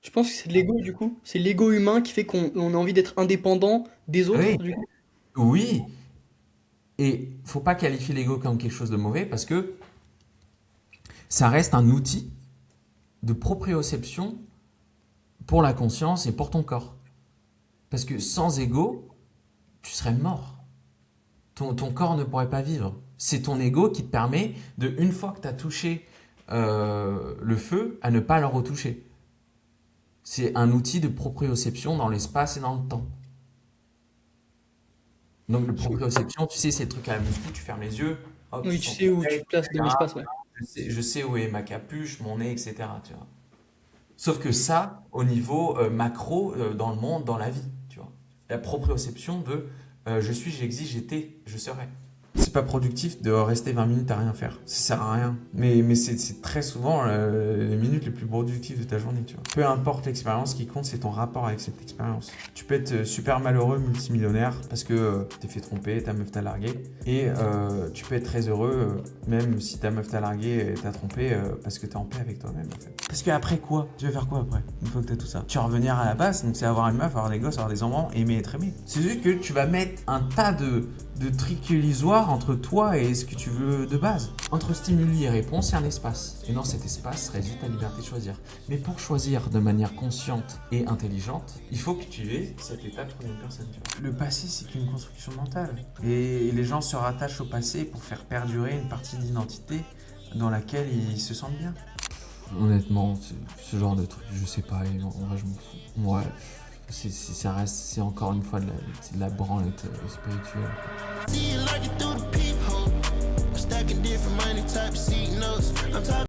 Tu penses que c'est de l'ego du coup? C'est l'ego humain qui fait qu'on a envie d'être indépendant des autres Oui, du coup? oui. Et faut pas qualifier l'ego comme quelque chose de mauvais parce que ça reste un outil de proprioception pour la conscience et pour ton corps. Parce que sans ego, tu serais mort. Ton corps ne pourrait pas vivre. C'est ton ego qui te permet de, une fois que tu as touché le feu, à ne pas le retoucher. C'est un outil de proprioception dans l'espace et dans le temps. Donc le Je- proprioception, tu sais, c'est le truc à la muscu, tu fermes les yeux, hop, tu Oui, tu sens sais tes où tu têtes, te places dans etc. l'espace, ouais. Je sais où est ma capuche, mon nez, etc. Tu vois. Sauf que ça, au niveau macro, dans le monde, dans la vie, tu vois. La proprioception de je suis, j'existe, j'étais, je serai. C'est pas productif de rester 20 minutes à rien faire. Ça sert à rien. Mais c'est très souvent les minutes les plus productives de ta journée, tu vois. Peu importe l'expérience, ce qui compte, c'est ton rapport avec cette expérience. Tu peux être super malheureux, multimillionnaire, parce que t'es fait tromper, ta meuf t'a largué. Et tu peux être très heureux, même si ta meuf t'a largué et t'a trompé, parce que t'es en paix avec toi-même, en fait. Parce que après quoi? Tu vas faire quoi après? Une fois que t'as tout ça. Tu vas revenir à la base, donc c'est avoir une meuf, avoir des gosses, avoir des enfants, aimer être aimé. C'est juste que tu vas mettre un tas de trucs illusoires entre toi et ce que tu veux de base. Entre stimuli et réponse, il y a un espace. Et dans cet espace réside ta liberté de choisir. Mais pour choisir de manière consciente et intelligente, il faut que tu aies cette étape pour une personne. Tu vois. Le passé, c'est qu'une construction mentale. Et les gens se rattachent au passé pour faire perdurer une partie d'identité dans laquelle ils se sentent bien. Honnêtement, ce genre de truc, je sais pas, et en vrai, je m'en fous. Ouais, ça reste, c'est encore une fois c'est de la branlette spirituelle. See you lurking through the peephole. I'm stacking different money type of seat notes. I'm talking